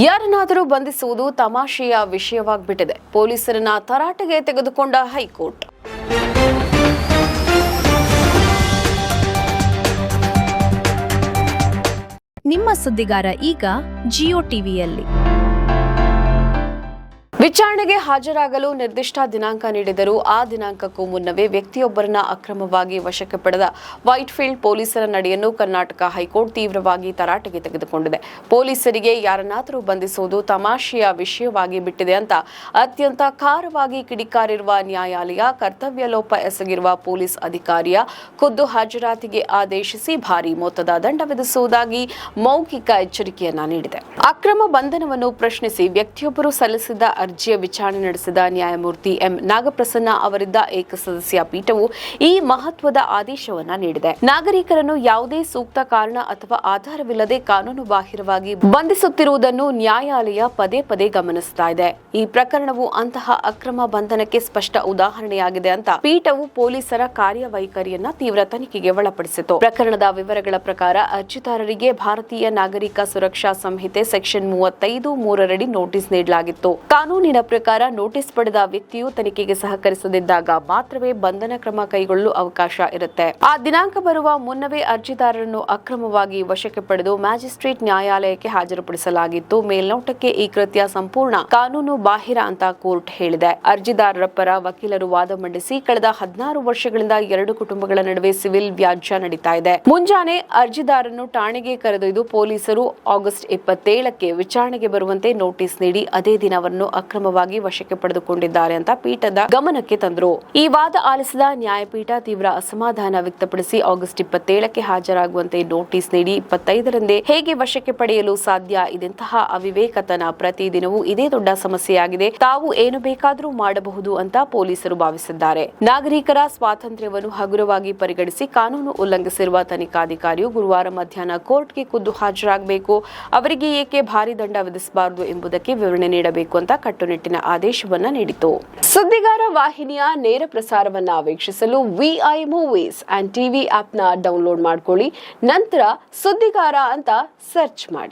ಯಾರನ್ನಾದರೂ ಬಂಧಿಸುವುದು ತಮಾಷೆಯ ವಿಷಯವಾಗಿಬಿಟ್ಟಿದೆ. ಪೊಲೀಸರನ್ನ ತರಾಟೆಗೆ ತೆಗೆದುಕೊಂಡ ಹೈಕೋರ್ಟ್. ನಿಮ್ಮ ಸುದ್ದಿಗಾರ ಈಗ ಜಿಯೋ ಟಿವಿಯಲ್ಲಿ. ವಿಚಾರಣೆಗೆ ಹಾಜರಾಗಲು ನಿರ್ದಿಷ್ಟ ದಿನಾಂಕ ನೀಡಿದರೂ ಆ ದಿನಾಂಕಕ್ಕೂ ಮುನ್ನವೇ ವ್ಯಕ್ತಿಯೊಬ್ಬರನ್ನ ಅಕ್ರಮವಾಗಿ ವಶಕ್ಕೆ ಪಡೆದ ವೈಟ್ಫೀಲ್ಡ್ ಪೊಲೀಸರ ನಡೆಯನ್ನು ಕರ್ನಾಟಕ ಹೈಕೋರ್ಟ್ ತೀವ್ರವಾಗಿ ತರಾಟೆಗೆ ತೆಗೆದುಕೊಂಡಿದೆ. ಪೊಲೀಸರಿಗೆ ಯಾರನ್ನಾದರೂ ಬಂಧಿಸುವುದು ತಮಾಷೆಯ ವಿಷಯವಾಗಿ ಬಿಟ್ಟಿದೆ ಅಂತ ಅತ್ಯಂತ ಖಾರವಾಗಿ ಕಿಡಿಕಾರಿರುವ ನ್ಯಾಯಾಲಯ ಕರ್ತವ್ಯ ಲೋಪ ಎಸಗಿರುವ ಪೊಲೀಸ್ ಅಧಿಕಾರಿಯ ಖುದ್ದು ಹಾಜರಾತಿಗೆ ಆದೇಶಿಸಿ ಭಾರೀ ಮೊತ್ತದ ದಂಡ ವಿಧಿಸುವುದಾಗಿ ಮೌಖಿಕ ಎಚ್ಚರಿಕೆಯನ್ನ ನೀಡಿದೆ. ಅಕ್ರಮ ಬಂಧನವನ್ನು ಪ್ರಶ್ನಿಸಿ ವ್ಯಕ್ತಿಯೊಬ್ಬರು ಸಲ್ಲಿಸಿದ್ದ ಅರ್ಜಿಯ ವಿಚಾರಣೆ ನಡೆಸಿದ ನ್ಯಾಯಮೂರ್ತಿ ಎಂ ನಾಗಪ್ರಸನ್ನ ಅವರಿದ್ದ ಏಕಸದಸ್ಯ ಪೀಠವು ಈ ಮಹತ್ವದ ಆದೇಶವನ್ನ ನೀಡಿದೆ. ನಾಗರಿಕರನ್ನು ಯಾವುದೇ ಸೂಕ್ತ ಕಾರಣ ಅಥವಾ ಆಧಾರವಿಲ್ಲದೆ ಕಾನೂನು ಬಾಹಿರವಾಗಿ ಬಂಧಿಸುತ್ತಿರುವುದನ್ನು ನ್ಯಾಯಾಲಯ ಪದೇ ಪದೇ ಗಮನಿಸುತ್ತಾ ಇದೆ. ಈ ಪ್ರಕರಣವು ಅಂತಹ ಅಕ್ರಮ ಬಂಧನಕ್ಕೆ ಸ್ಪಷ್ಟ ಉದಾಹರಣೆಯಾಗಿದೆ ಅಂತ ಪೀಠವು ಪೊಲೀಸರ ಕಾರ್ಯವೈಖರಿಯನ್ನ ತೀವ್ರ ತನಿಖೆಗೆ ಒಳಪಡಿಸಿತು. ಪ್ರಕರಣದ ವಿವರಗಳ ಪ್ರಕಾರ ಅರ್ಜಿದಾರರಿಗೆ ಭಾರತೀಯ ನಾಗರಿಕ ಸುರಕ್ಷಾ ಸಂಹಿತೆ ಸೆಕ್ಷನ್ 35(3) ನೋಟಿಸ್ ನೀಡಲಾಗಿತ್ತು. ಕಾನೂನಿನ ಪ್ರಕಾರ ನೋಟಿಸ್ ಪಡೆದ ವ್ಯಕ್ತಿಯು ತನಿಖೆಗೆ ಸಹಕರಿಸದಿದ್ದಾಗ ಮಾತ್ರವೇ ಬಂಧನ ಕ್ರಮ ಕೈಗೊಳ್ಳಲು ಅವಕಾಶ ಇರುತ್ತೆ. ಆ ದಿನಾಂಕ ಬರುವ ಮುನ್ನವೇ ಅರ್ಜಿದಾರರನ್ನು ಅಕ್ರಮವಾಗಿ ವಶಕ್ಕೆ ಪಡೆದು ಮ್ಯಾಜಿಸ್ಟ್ರೇಟ್ ನ್ಯಾಯಾಲಯಕ್ಕೆ ಹಾಜರುಪಡಿಸಲಾಗಿತ್ತು. ಮೇಲ್ನೋಟಕ್ಕೆ ಈ ಕೃತ್ಯ ಸಂಪೂರ್ಣ ಕಾನೂನು ಬಾಹಿರ ಅಂತ ಕೋರ್ಟ್ ಹೇಳಿದೆ. ಅರ್ಜಿದಾರರ ಪರ ವಕೀಲರು ವಾದ ಮಂಡಿಸಿ ಕಳೆದ 16 ವರ್ಷಗಳಿಂದ ಎರಡು ಕುಟುಂಬಗಳ ನಡುವೆ ಸಿವಿಲ್ ವ್ಯಾಜ್ಯ ನಡೀತಾ ಇದೆ. ಮುಂಜಾನೆ ಅರ್ಜಿದಾರರನ್ನು ಠಾಣೆಗೆ ಕರೆದೊಯ್ದು ಪೊಲೀಸರು ಆಗಸ್ಟ್ 27ಕ್ಕೆ ವಿಚಾರಣೆಗೆ ಬರುವಂತೆ ನೋಟಿಸ್ ನೀಡಿ ಅದೇ ದಿನವನ್ನು ಅಕ್ರಮವಾಗಿ ವಶಕ್ಕೆ ಪಡೆದುಕೊಂಡಿದ್ದಾರೆ ಅಂತ ಪೀಠದ ಗಮನಕ್ಕೆ ತಂದರು. ಈ ವಾದ ಆಲಿಸಿದ ನ್ಯಾಯಪೀಠ ತೀವ್ರ ಅಸಮಾಧಾನ ವ್ಯಕ್ತಪಡಿಸಿ ಆಗಸ್ಟ್ 27ಕ್ಕೆ ಹಾಜರಾಗುವಂತೆ ನೋಟಿಸ್ ನೀಡಿ 25ರಂದೇ ಹೇಗೆ ವಶಕ್ಕೆ ಪಡೆಯಲು ಸಾಧ್ಯ? ಇದೆಂತಹ ಅವಿವೇಕತನ. ಪ್ರತಿದಿನವೂ ಇದೇ ದೊಡ್ಡ ಸಮಸ್ಯೆಯಾಗಿದೆ. ತಾವು ಏನು ಬೇಕಾದರೂ ಮಾಡಬಹುದು ಅಂತ ಪೊಲೀಸರು ಭಾವಿಸಿದ್ದಾರೆ. ನಾಗರಿಕರ ಸ್ವಾತಂತ್ರ್ಯವನ್ನು ಹಗುರವಾಗಿ ಪರಿಗಣಿಸಿ ಕಾನೂನು ಉಲ್ಲಂಘಿಸಿರುವ ತನಿಖಾಧಿಕಾರಿಯು ಗುರುವಾರ ಮಧ್ಯಾಹ್ನ ಕೋರ್ಟ್ಗೆ ಖುದ್ದು ಹಾಜರಾಗಬೇಕು. ಅವರಿಗೆ ಏಕೆ ಭಾರಿ ದಂಡ ವಿಧಿಸಬಾರದು ಎಂಬುದಕ್ಕೆ ವಿವರಣೆ ನೀಡಬೇಕು ಅಂತ ಕಟ್ಟುನಿಟ್ಟಿನ ಆದೇಶವನ್ನ ನೀಡಿತು. ಸುದ್ದಿಗಾರ ವಾಹಿನಿಯ ನೇರ ಪ್ರಸಾರವನ್ನ ವೀಕ್ಷಿಸಲು VI movies and TV app ನ ಡೌನ್ಲೋಡ್ ಮಾಡಿಕೊಳ್ಳಿ. ನಂತರ ಸುದ್ದಿಗಾರ ಅಂತ ಸರ್ಚ್ ಮಾಡಿ.